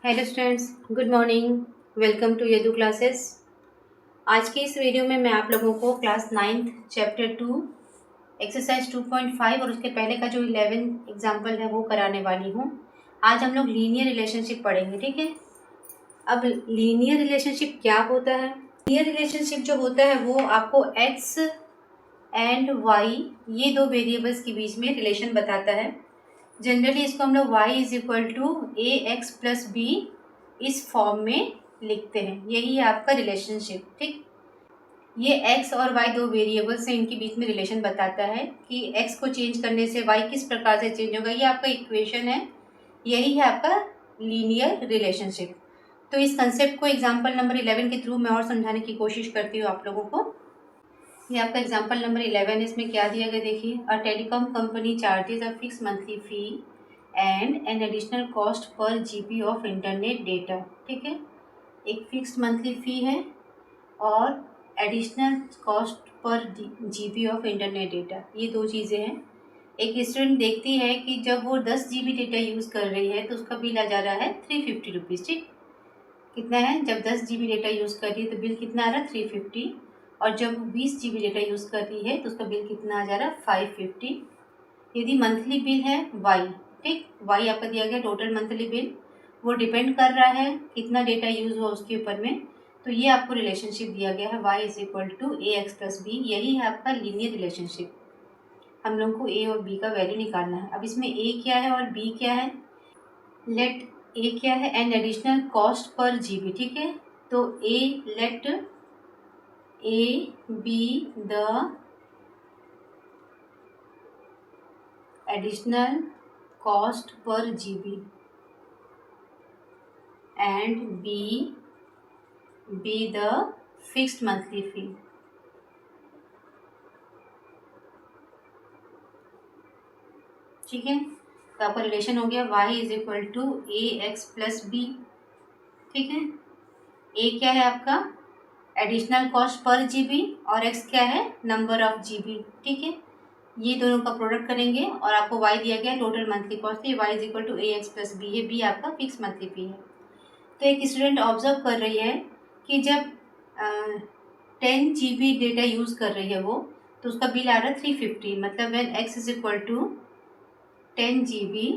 Hello students, good morning. Welcome to Yadu classes. आज की इस वीडियो में मैं आप लोगों को क्लास 9th चैप्टर 2 एक्सरसाइज 2.5 और उसके पहले का जो 11 एग्जाम्पल है वो कराने वाली हूँ। आज हम लोग लीनियर रिलेशनशिप पढ़ेंगे, ठीक है। अब लीनियर रिलेशनशिप क्या होता है? लीनियर रिलेशनशिप जो होता है वो आपको एक्स एंड वाई, ये दो वेरिएबल्स के बीच में रिलेशन बताता है। जनरली इसको हम लोग y is equal to a x plus b इस फॉर्म में लिखते हैं। यही है आपका रिलेशनशिप, ठीक। ये x और y दो वेरिएबल्स हैं, इनके बीच में रिलेशन बताता है कि x को चेंज करने से y किस प्रकार से चेंज होगा। ये आपका इक्वेशन है, यही है आपका लीनियर रिलेशनशिप। तो इस कंसेप्ट को एग्जाम्पल नंबर 11 के थ्रू मैं और समझाने की कोशिश करती हूँ आप लोगों को। ये आपका एग्जाम्पल नंबर 11, इसमें क्या दिया गया देखिए। A telecom company charges a fix monthly fee and an additional cost per GB of internet data, ठीक है। एक फिक्स्ड मंथली फ़ी है और additional cost per GB of internet data, ये दो चीज़ें हैं। एक स्टूडेंट देखती है कि जब वो 10 जीबी डेटा यूज़ कर रही है तो उसका बिल आ जा रहा है 350 रुपीज़, ठीक। कितना है? जब 10 जीबी डेटा यूज़ कर रही है तो बिल कितना आ रहा है? 350। और जब 20 जीबी डेटा यूज़ कर रही है तो उसका बिल कितना आ जा रहा है? 550। यदि मंथली बिल है वाई, ठीक, वाई आपका दिया गया टोटल मंथली बिल, वो डिपेंड कर रहा है कितना डेटा यूज़ हुआ उसके ऊपर में। तो ये आपको रिलेशनशिप दिया गया है y is equal to a x plus b, यही है आपका लीनियर रिलेशनशिप। हम लोग को a और b का वैल्यू निकालना है। अब इसमें a क्या है और b क्या है? लेट a क्या है? An additional cost per GB, ठीक है। तो let a be the additional cost per GB and B be the fixed monthly fee। ठीक है, तो आपका रिलेशन हो गया y is equal to a x plus b, ठीक है। a क्या है आपका? एडिशनल कॉस्ट पर जीबी और x क्या है? नंबर ऑफ जीबी, ठीक है। ये दोनों का प्रोडक्ट करेंगे और आपको y दिया गया total monthly cost, y is equal to a x plus b है। b आपका फिक्स मंथली फी है। तो एक स्टूडेंट ऑब्जर्व कर रही है कि जब 10 जीबी डेटा यूज़ कर रही है वो, तो उसका बिल आ रहा है 350। मतलब when x is equal to 10 GB,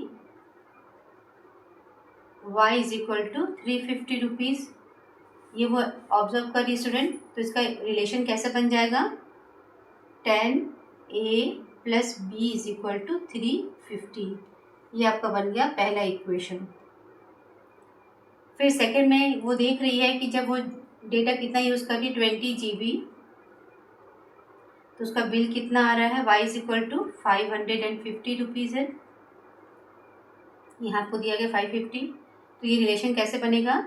y is equal to 350 rupees. ये वो ऑब्जर्व कर रही स्टूडेंट। तो इसका रिलेशन कैसे बन जाएगा? 10a plus b is equal to 350। ये आपका बन गया पहला इक्वेशन। फिर सेकंड में वो देख रही है कि जब वो डेटा कितना यूज़ कर रही है 20 जीबी, तो उसका बिल कितना आ रहा है? y is equal to 550 rupees है। यहाँ आपको दिया गया 550। तो ये रिलेशन कैसे बनेगा?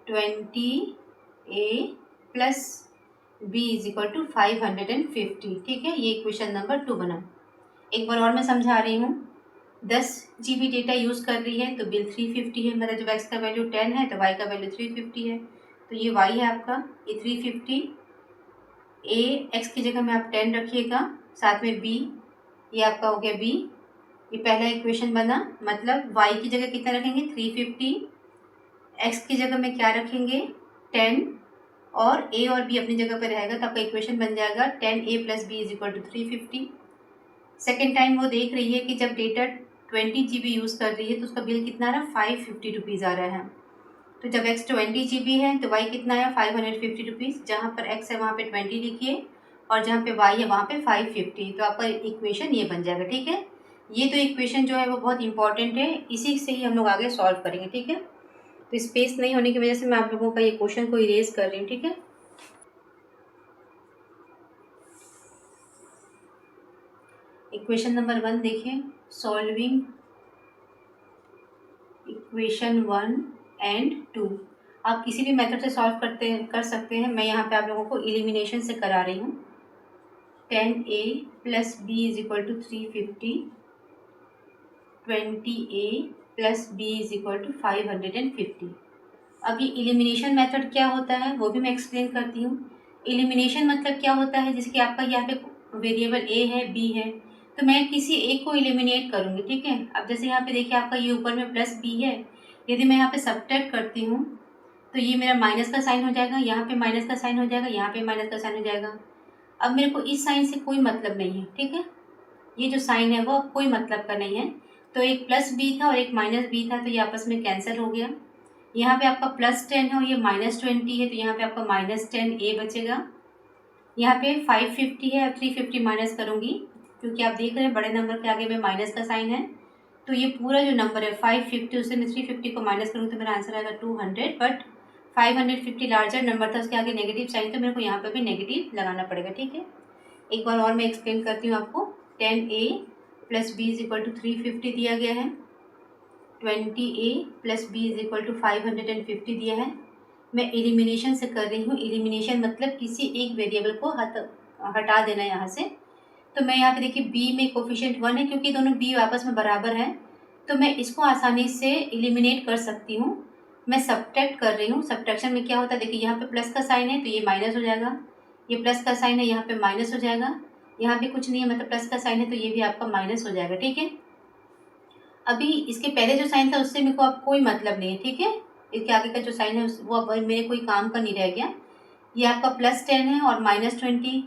20a plus b is equal to 550, ठीक है। ये इक्वेशन नंबर 2 बना। एक बार और मैं समझा रही हूँ। 10 जीबी डेटा यूज़ कर रही है तो बिल 350 है। मतलब जब x का वैल्यू 10 है तो y का वैल्यू 350 है। तो ये y है आपका, ये 350। a x की जगह में आप 10 रखिएगा, साथ में b, ये आपका हो गया b। ये पहला इक्वेशन बना। मतलब y की जगह कितना रखेंगे? 350। x की जगह में क्या रखेंगे? 10। और a और b अपनी जगह पर रहेगा तो आपका इक्वेशन बन जाएगा 10a plus b is equal to 350। Second time वो देख रही है कि जब डेटा 20 जीबी यूज़ कर रही है तो उसका बिल कितना आ रहा है? 550 रुपीज़ आ रहा है। तो जब x 20 जीबी है तो y कितना आया? 550 रुपीज़। जहाँ पर x है वहाँ पे 20 लिखिए और जहाँ पे y है वहाँ पे 550। तो आपका इक्वेशन ये बन जाएगा, ठीक है। ये तो इक्वेशन जो है वो बहुत इंपॉर्टेंट है, इसी से ही हम लोग आगे सॉल्व करेंगे, ठीक है। तो स्पेस नहीं होने की वजह से मैं आप लोगों का ये क्वेश्चन को इरेज कर रही हूँ, ठीक है। इक्वेशन नंबर 1 देखें। Solving equation 1 and 2। आप किसी भी मेथड से सॉल्व कर सकते हैं। मैं यहाँ पे आप लोगों को एलिमिनेशन से करा रही हूँ। 10a plus b is equal to 350, 20a plus b is equal to 550। अब ये एलिमिनेशन मेथड क्या होता है वो भी मैं एक्सप्लेन करती हूँ। एलिमिनेशन मतलब क्या होता है? जैसे कि आपका यहाँ पे वेरिएबल a है, b है, तो मैं किसी एक को एलिमिनेट करूँगी, ठीक है। अब जैसे यहाँ पे देखिए आपका ये ऊपर में प्लस b है, यदि मैं यहाँ पे सब्ट्रैक्ट करती हूँ तो ये मेरा माइनस का साइन हो जाएगा, यहाँ पे माइनस का साइन हो जाएगा, यहाँ पे माइनस का साइन हो जाएगा। अब मेरे को इस साइन से कोई मतलब नहीं है, ठीक है। ये जो साइन है वो अब कोई मतलब का नहीं है। तो एक प्लस बी था और एक माइनस बी था, तो ये आपस में कैंसिल हो गया। यहाँ पे आपका +10 है और ये -20 है, तो यहाँ पे आपका -10a बचेगा। यहाँ पे 550 है और 350 माइनस करूँगी, क्योंकि आप देख रहे हैं बड़े नंबर के आगे में माइनस का साइन है। तो ये पूरा जो नंबर है 550, उससे मैं 350 को माइनस करूँगी तो मेरा आंसर आएगा 200। बट 550 लार्जर नंबर था, उसके आगे नेगेटिव साइन, तो मेरे को यहाँ पे भी नेगेटिव लगाना पड़ेगा, ठीक है। एक बार और मैं एक्सप्लेन करती हूँ आपको। 10a + b = 350 दिया गया है, 20a + b = 550 दिया है। मैं एलिमिनेशन से कर रही हूँ। एलिमिनेशन मतलब किसी एक वेरिएबल को हटा देना यहाँ से। तो मैं यहाँ पे देखिए b में कोफिशिएंट 1 है, क्योंकि दोनों b आपस में बराबर हैं, तो मैं इसको आसानी से एलिमिनेट कर सकती हूँ। मैं सब्ट्रैक्ट कर रही हूँ। सब्ट्रैक्शन में क्या होता है, देखिए यहाँ पे प्लस का साइन है तो ये माइनस हो जाएगा, ये प्लस का साइन है यहाँ पे माइनस हो जाएगा, यहाँ पे कुछ नहीं है मतलब प्लस का साइन है तो ये भी आपका माइनस हो जाएगा, ठीक है। अभी इसके पहले जो साइन था उससे मेरे को अब कोई मतलब नहीं है, ठीक है। इसके आगे का जो साइन है वो अब मेरे कोई काम का नहीं रह गया। ये आपका +10 है और -20,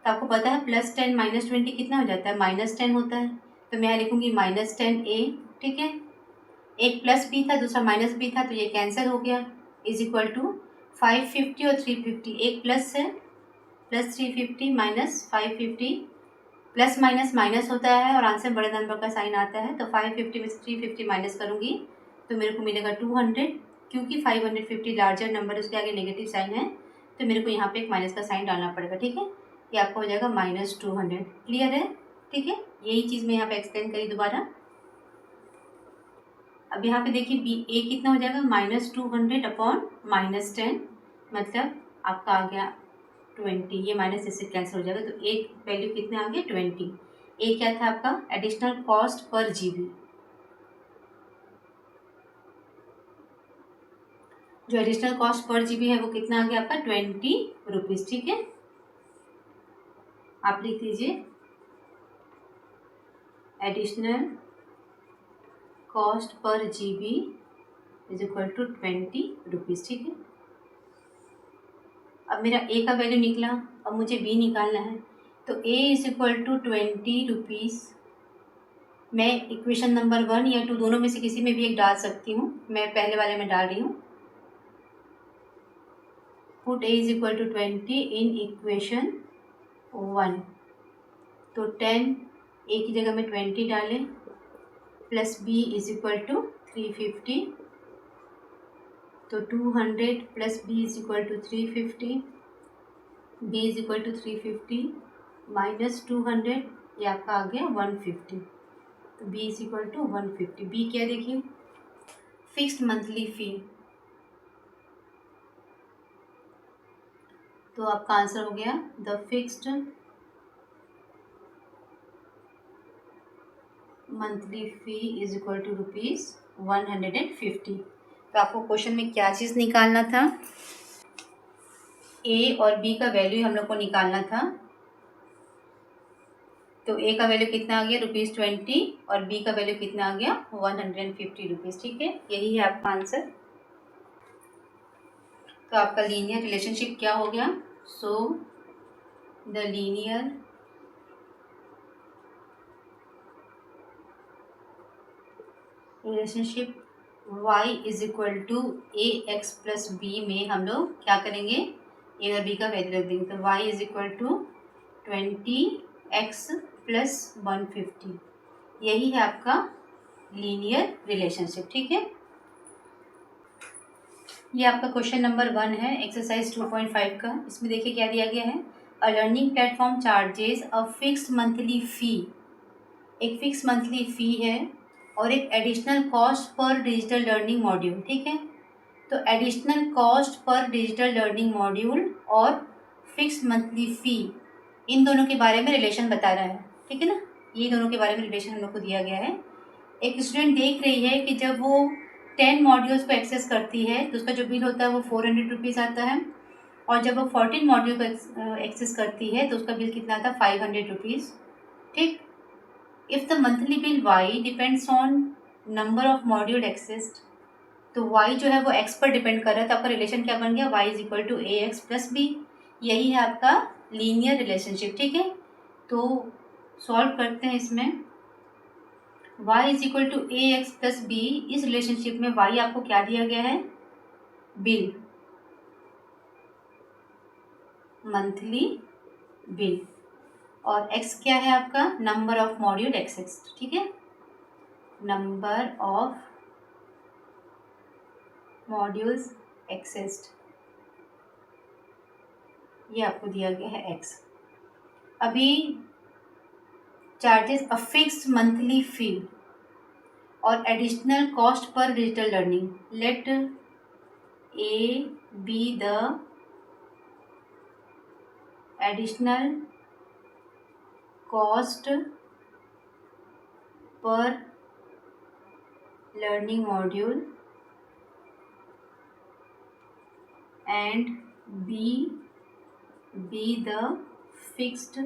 तो आपको पता है +10 -20 कितना हो जाता है, -10 होता है। तो मैं यहाँ लिखूँगी -10a, ठीक है। एक प्लस बी था, दूसरा माइनस बी था, तो ये कैंसिल हो गया। = 550 और 350, एक प्लस है, +350 -550, प्लस माइनस माइनस होता है और आंसर बड़े नंबर का साइन आता है। तो 550 में से 350 माइनस करूँगी तो मेरे को मिलेगा 200। क्योंकि 550 लार्जर नंबर, उसके आगे नेगेटिव साइन है, तो मेरे को यहाँ पे एक माइनस का साइन डालना पड़ेगा, ठीक है। ये आपका हो जाएगा -200। क्लियर है, ठीक है। यही चीज़ मैं यहाँ पे एक्सप्लेन करी दोबारा। अब यहाँ पे देखिए a कितना हो जाएगा, -200 अपॉन -10, मतलब आपका आ गया 20। ये माइनस इससे कैंसिल हो जाएगा, तो एक वैल्यू कितने आ गए, 20। ए क्या था आपका, एडिशनल कॉस्ट पर GB। जो एडिशनल कॉस्ट पर GB है वो कितना आ गया आपका, 20 रुपीज़, ठीक है। आप लिख लीजिए एडिशनल कॉस्ट पर GB = 20 रुपीज़, ठीक है। अब मेरा a का वैल्यू निकला, अब मुझे b निकालना है, तो a = 20 रुपीज़। मैं इक्वेशन नंबर 1 या 2 दोनों में से किसी में भी एक डाल सकती हूँ। मैं पहले वाले में डाल रही हूँ। Put a = 20 in equation 1। तो 10 a की जगह में 20 डालें, प्लस b = 350, तो 200 प्लस b = 350, b = 350 माइनस 200, ये आपका आ गया 150। तो b = 150। b क्या देखिए, फिक्स्ड मंथली फी। तो आपका आंसर हो गया द फिक्स्ड मंथली फी = ₹150। तो आपको क्वेश्चन में क्या चीज़ निकालना था, a और b का वैल्यू हम लोग को निकालना था। तो a का वैल्यू कितना आ गया, ₹20, और b का वैल्यू कितना आ गया, 150 रुपीज़, ठीक है। यही है आपका आंसर। तो आपका लीनियर रिलेशनशिप क्या हो गया, so the linear relationship y = ax + b में हम लोग क्या करेंगे, a और b का वैल्यू रख देंगे। तो y = 20x + 150, यही है आपका लीनियर रिलेशनशिप, ठीक है। ये आपका क्वेश्चन नंबर 1 है, एक्सरसाइज 2.5 का। इसमें देखिए क्या दिया गया है, a learning platform charges a fixed monthly fee. एक फिक्स मंथली फ़ी है और एक एडिशनल कॉस्ट पर डिजिटल लर्निंग मॉड्यूल, ठीक है। तो एडिशनल कॉस्ट पर डिजिटल लर्निंग मॉड्यूल और फिक्स मंथली फ़ी, इन दोनों के बारे में रिलेशन बता रहा है, ठीक है ना। ये दोनों के बारे में रिलेशन हम लोग को दिया गया है। एक स्टूडेंट देख रही है कि जब वो 10 मॉड्यूल्स को एक्सेस करती है तो उसका जो बिल होता है वो 400 रुपीज़ आता है, और जब वो 14 मॉड्यूल को एक्सेस करती है तो उसका बिल कितना आता है, 500 रुपीज़, ठीक। If the monthly bill Y depends on number of module accessed, तो y जो है वो x पर डिपेंड कर रहा है, तो आपका रिलेशन क्या बन गया, y is equal to a x plus b. यही है आपका लीनियर रिलेशनशिप। ठीक है, तो सॉल्व करते हैं इसमें। y is equal to a x plus b, इस रिलेशनशिप में y आपको क्या दिया गया है, बिल, मंथली बिल, और x क्या है आपका, नंबर ऑफ मॉड्यूल एक्सेस्ड। ठीक है, नंबर ऑफ मॉड्यूल्स एक्सेस्ड, ये आपको दिया गया है x। अभी charges a fixed monthly fee और एडिशनल कॉस्ट पर digital learning, let A B the additional cost पर learning module and B the fixed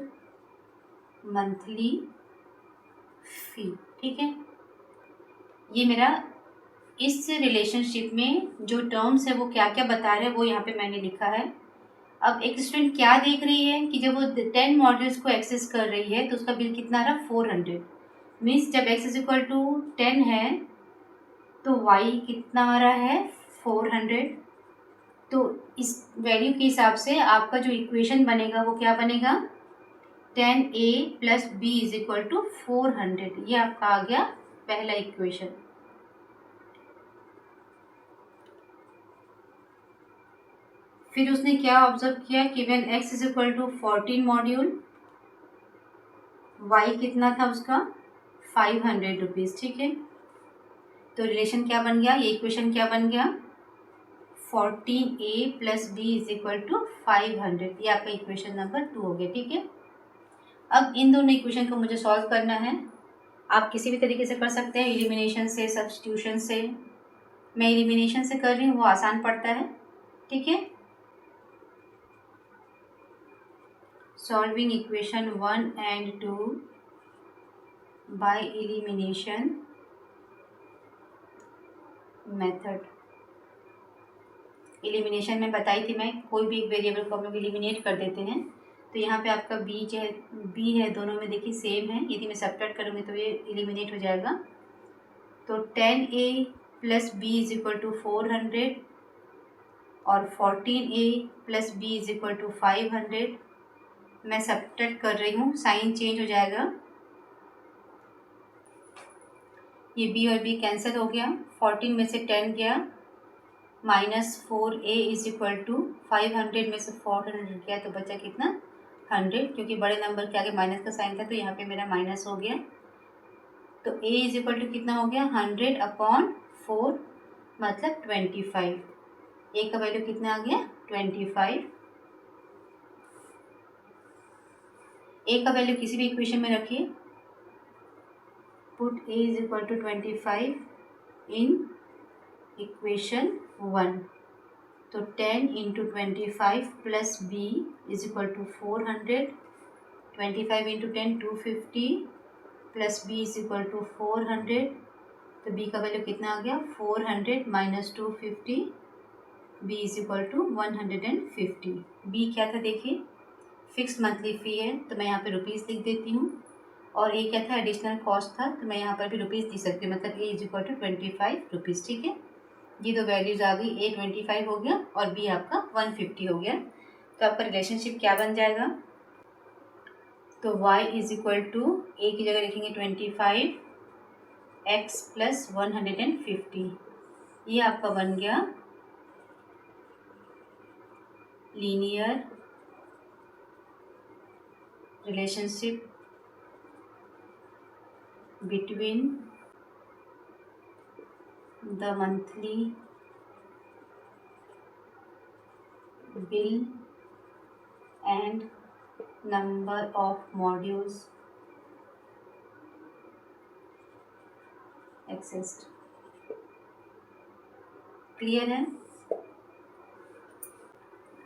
monthly fee. ठीक है, ये मेरा इस रिलेशनशिप में जो टर्म्स है वो क्या क्या बता रहे हैं वो यहाँ पे मैंने लिखा है। अब एक स्टूडेंट क्या देख रही है कि जब वो 10 मॉड्यूल्स को एक्सेस कर रही है तो उसका बिल कितना आ रहा, 400। मीन्स जब x इज इक्वल टू 10 है तो y कितना आ रहा है, 400। तो इस वैल्यू के हिसाब से आपका जो इक्वेशन बनेगा वो क्या बनेगा, 10a plus b is equal to 400। ये आपका आ गया पहला इक्वेशन। फिर उसने क्या ऑब्जर्व किया कि when x is equal to 14 module, y कितना था उसका, 500 रुपीज़। ठीक है, तो रिलेशन क्या बन गया, ये इक्वेशन क्या बन गया, 14a plus b is equal to 500। ये आपका इक्वेशन नंबर 2 हो गया। ठीक है, अब इन दोनों इक्वेशन को मुझे सॉल्व करना है। आप किसी भी तरीके से कर सकते हैं, एलिमिनेशन से, सब्स्टिट्यूशन से। मैं एलिमिनेशन से कर रही हूँ, वो आसान पड़ता है। ठीक है, solving equation 1 and 2 by elimination method. Elimination में बताई थी मैं, कोई भी एक वेरिएबल को हम लोग एलिमिनेट कर देते हैं। तो यहाँ पे आपका बी है, दोनों में देखिए सेम है। यदि मैं सब्ट्रैक्ट करूँगी तो ये एलिमिनेट हो जाएगा। तो 10a plus b is equal to 400 और 14a plus b is equal to 500। मैं सब्ट्रैक्ट कर रही हूँ, साइन चेंज हो जाएगा, ये b और b कैंसिल हो गया। 14 में से 10 गया, -4a इज इक्वल टू 500 में से 400 गया तो बचा कितना, 100, क्योंकि बड़े नंबर के आगे माइनस का साइन था तो यहाँ पे मेरा माइनस हो गया। तो a इज इक्वल टू कितना हो गया, 100/4 मतलब 25। a का वैल्यू कितना आ गया, 25। a का वैल्यू किसी भी इक्वेशन में रखिए, put a is equal to 25 in equation 1। तो 10 into 25 plus b is equal to 400, 25 into 10 250 plus b is equal to 400। तो बी का वैल्यू कितना आ गया, 400 minus 250, b is equal to 150। B क्या था देखिए, फिक्स मंथली फ़ी है तो मैं यहाँ पे रुपीज़ लिख देती हूँ, और ए क्या था, एडिशनल कॉस्ट था तो मैं यहाँ पर भी रुपीज़ लिख सकती हूँ, मतलब ए इज इक्वल टू 25 रुपीज़। ठीक है, ये दो वैल्यूज आ गई, ए 25 हो गया और बी आपका 150 हो गया। तो आपका रिलेशनशिप क्या बन जाएगा, तो y इज इक्वल टू ए की जगह लिखेंगे 25 x प्लस 150। ये आपका बन गया linear relationship between the monthly bill and number of modules accessed। Clear है,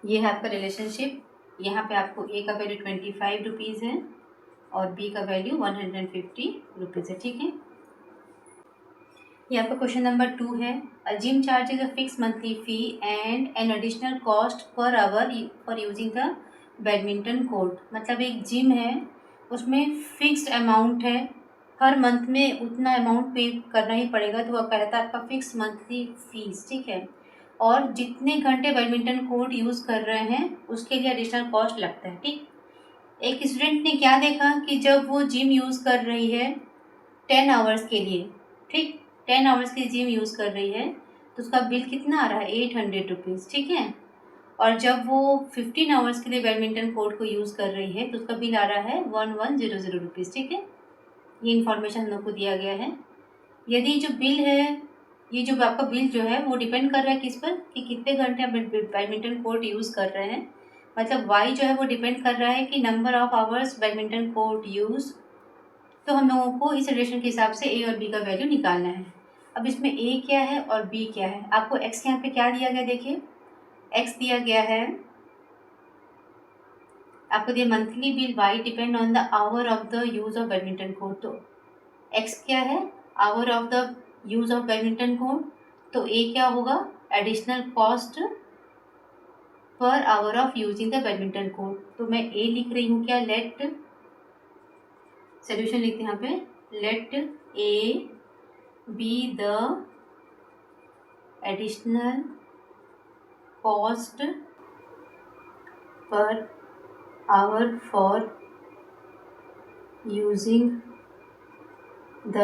ये है आपका रिलेशनशिप। यहाँ पे आपको ए का वैल्यू 25 रुपीज़ है और बी का वैल्यू 150 रुपीज़ है। ठीक है, ये आपका क्वेश्चन नंबर 2 है। A gym charges a fix monthly fee and an additional cost per hour for using the badminton court. मतलब एक जिम है, उसमें फिक्स्ड अमाउंट है, हर मंथ में उतना अमाउंट पे करना ही पड़ेगा। तो वह कहता है आपका फिक्स मंथली फीस, ठीक है। और जितने घंटे बैडमिंटन कोर्ट यूज़ कर रहे हैं उसके लिए एडिशनल कॉस्ट लगता है, ठीक। एक स्टूडेंट ने क्या देखा कि जब वो जिम यूज़ कर रही है 10 आवर्स के लिए, ठीक, 10 आवर्स की जिम यूज़ कर रही है, तो उसका बिल कितना आ रहा है 800 रुपीज़, ठीक है। और जब वो 15 आवर्स के लिए बैडमिंटन कोर्ट को यूज़ कर रही है तो उसका बिल आ रहा है 1100 रुपीज़, ठीक है। ये इन्फॉर्मेशन हम लोग को दिया गया है। यदि जो बिल है, ये जो आपका बिल जो है वो डिपेंड कर रहा है किस पर, कि कितने घंटे आप बैडमिंटन कोर्ट यूज़ कर रहे हैं। मतलब वाई जो है वो डिपेंड कर रहा है कि number of hours badminton court use. तो हम लोगों को इस रिलेशन के हिसाब से ए और बी का वैल्यू निकालना है। अब इसमें ए क्या है और बी क्या है। आपको एक्स यहाँ पे क्या दिया गया, देखिए एक्स दिया गया है, आपको दिया monthly bill y depend on the hour of the use of badminton court. तो एक्स क्या है, hour of the use of badminton court. तो ए क्या होगा, additional cost per hour of using the badminton court. तो मैं ए लिख रही हूँ, क्या, लेट, सोल्यूशन लिखते हैं यहाँ पे, let A B the additional cost per hour for using the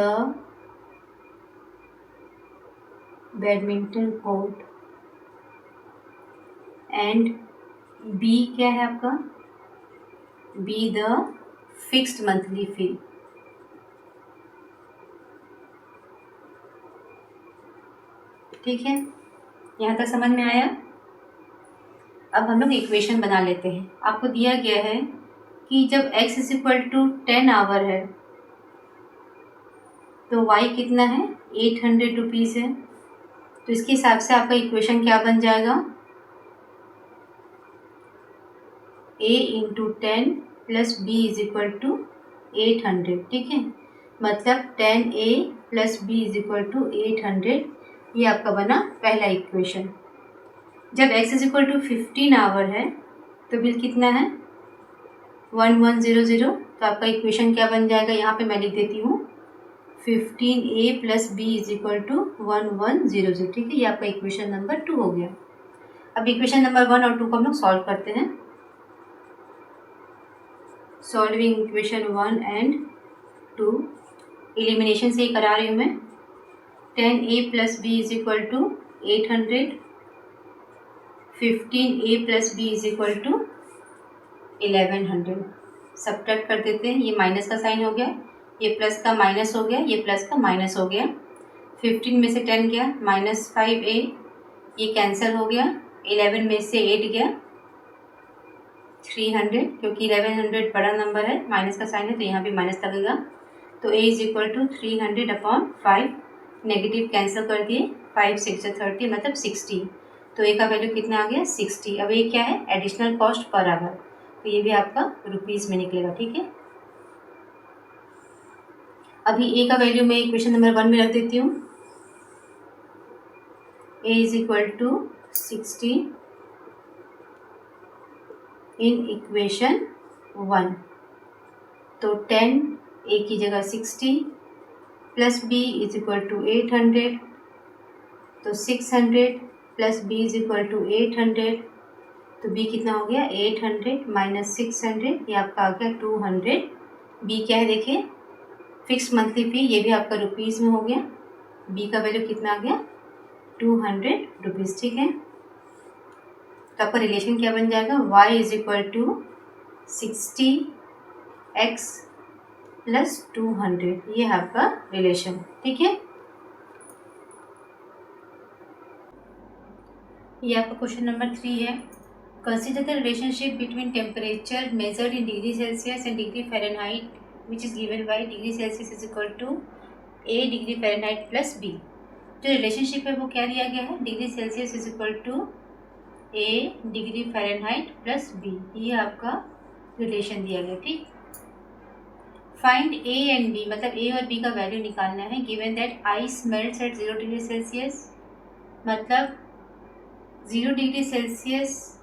badminton court and b क्या है आपका, b the fixed monthly fee. ठीक है, यहाँ तक समझ में आया। अब हम लोग इक्वेशन बना लेते हैं। आपको दिया गया है कि जब x is equal to 10 hour है तो y कितना है, 800 रुपीज़ है। तो इसके हिसाब से आपका इक्वेशन क्या बन जाएगा, a into 10 plus b is equal to 800, ठीक है। मतलब 10a plus b is equal to 800, ये आपका बना पहला इक्वेशन। जब x is equal to 15 hour है तो बिल कितना है 1100। तो आपका इक्वेशन क्या बन जाएगा, यहाँ पे मैं लिख देती हूँ 15a plus b is equal to 1100, ठीक है। ये आपका इक्वेशन नंबर 2 हो गया। अब इक्वेशन नंबर 1 और 2 को हम लोग सॉल्व करते हैं। सॉल्विंग इक्वेशन 1 एंड 2, एलिमिनेशन से ही करा रही हूँ मैं। 10a plus b is equal to 800, 15a plus b is equal to 1100। Subtract कर देते हैं, ये माइनस का साइन हो गया, ये प्लस का माइनस हो गया, ये प्लस का माइनस हो गया। 15 में से 10 गया, -5a, ये कैंसिल हो गया। 11 में से 8 गया, 300, क्योंकि 1100 बड़ा नंबर है, माइनस का साइन है तो यहाँ भी माइनस लगेगा। तो a is equal to 300/5, negative cancel कर दिए, 5 6 30 मतलब 60। तो a का वैल्यू कितना आ गया, 60। अब ये क्या है, एडिशनल कॉस्ट पर आवर, तो ये भी आपका रुपीज़ में निकलेगा, ठीक है। अभी a का वैल्यू मैं इक्वेशन नंबर 1 में रख देती हूँ। a is equal to 60 in equation 1। तो 10 a की जगह 60 plus b is equal to 800, तो 600 plus b is equal to 800, तो b कितना हो गया, 800 माइनस 600, ये आपका आ गया 200। b क्या है देखिए, फिक्स मंथली फी, ये भी आपका रुपीज़ में हो गया। b का वैल्यू कितना आ गया, 200 रुपीज़, ठीक है। तो आपका रिलेशन क्या बन जाएगा, y is equal to 60x plus 200, ये है आपका रिलेशन, ठीक है। ये आपका क्वेश्चन नंबर 3 है। Consider the relationship between temperature measured in degree Celsius and degree Fahrenheit which is given by degree Celsius is equal to a degree Fahrenheit plus b। जो relationship है वो क्या दिया गया है, degree Celsius is equal to a degree Fahrenheit plus b, ये आपका relation दिया गया, ठीक। फाइंड ए एंड बी, मतलब ए और बी का वैल्यू निकालना है। Given that ice melts at 0 degree Celsius, मतलब 0 डिग्री सेल्सियस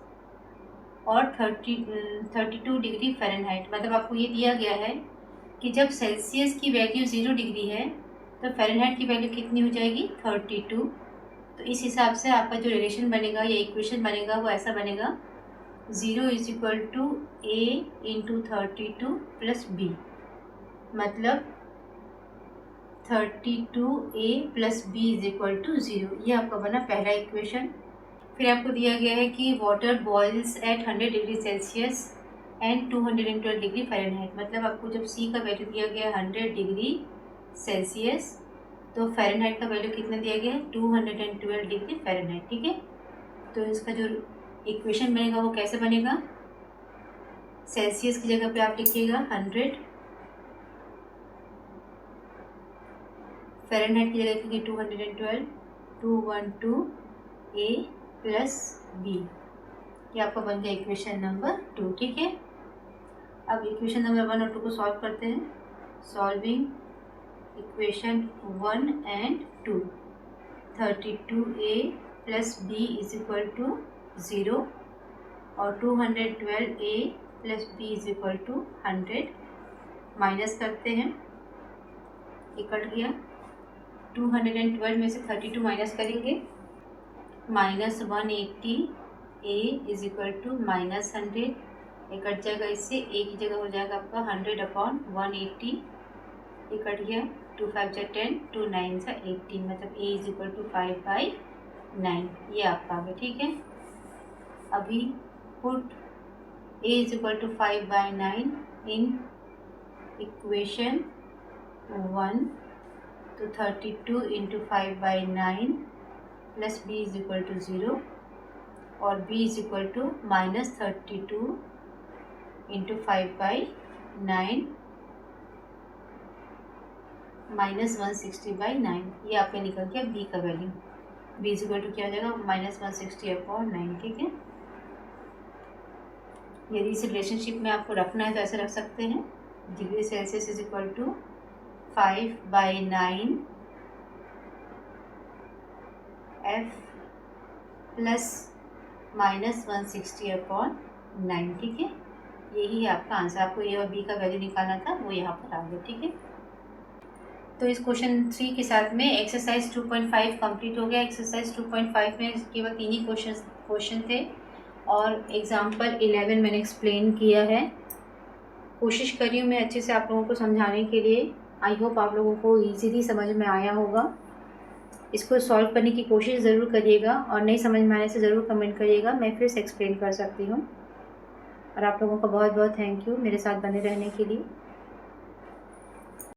और 32 डिग्री फ़ारेनहाइट। मतलब आपको ये दिया गया है कि जब सेल्सियस की वैल्यू 0 डिग्री है तो फ़ारेनहाइट की वैल्यू कितनी हो जाएगी, 32। तो इस हिसाब से आपका जो रिलेशन बनेगा या इक्वेशन बनेगा वो ऐसा बनेगा, 0 is equal to a into 32 plus b, मतलब 32a plus b is equal to 0। ये आपका बना पहला इक्वेशन। फिर आपको दिया गया है कि water boils at 100 degree Celsius and 212 degree Fahrenheit, मतलब आपको जब सी का वैल्यू दिया गया है 100 डिग्री सेल्सियस, तो फ़ारेनहाइट का वैल्यू कितना दिया गया है, 212 डिग्री फ़ारेनहाइट। ठीक है, तो इसका जो इक्वेशन बनेगा वो कैसे बनेगा, सेल्सियस की जगह पे आप लिखिएगा 100, फ़ारेनहाइट की जगह लिखिए 212, 212 ए प्लस बी। ये आपका बन गया इक्वेशन नंबर 2। ठीक है, अब इक्वेशन नंबर 1 और 2 को सॉल्व करते हैं। Solving equation 1 and 2, 32a plus b is equal to 0 और 212a plus b is equal to 100। Minus करते हैं, ये कट गया। 212 में से 32 माइनस करेंगे, minus 180 a is equal to minus 100। ये कट जाएगा, इससे a की जगह हो जाएगा आपका 100/180। ये कट गया, 2 5 जा 10, 2 9 जा 18, मतलब a इज इक्वल टू 5/9। ये आपका आ गया। ठीक है, अभी put a is equal to 5/9 in equation 1, तो 32 into 5/9 plus b is equal to 0 और b is equal to minus 32 into 5/9 minus 160/9। ये आपका निकल गया b का value. b is equal to क्या हो जाएगा, माइनस 160/9। ठीक है, यदि इस रिलेशनशिप में आपको रखना है तो ऐसे रख सकते हैं, degree Celsius is equal to 5/9 f plus minus 160/9। ठीक है, यही है आपका आंसर। आपको ए और बी का वैल्यू निकालना था, वो यहाँ पर आ गया। ठीक है, तो इस क्वेश्चन 3 के साथ में एक्सरसाइज 2.5 कंप्लीट हो गया। एक्सरसाइज 2.5 में केवल 3 ही क्वेश्चन थे और एग्जाम्पल 11 मैंने एक्सप्लेन किया है। कोशिश करी हूँ मैं अच्छे से आप लोगों को समझाने के लिए। आई होप आप लोगों को ईजीली समझ में आया होगा। इसको सॉल्व करने की कोशिश ज़रूर करिएगा और नहीं समझ में आने से ज़रूर कमेंट करिएगा, मैं फिर से एक्सप्लेन कर सकती हूँ। और आप लोगों का बहुत बहुत थैंक यू मेरे साथ बने रहने के लिए।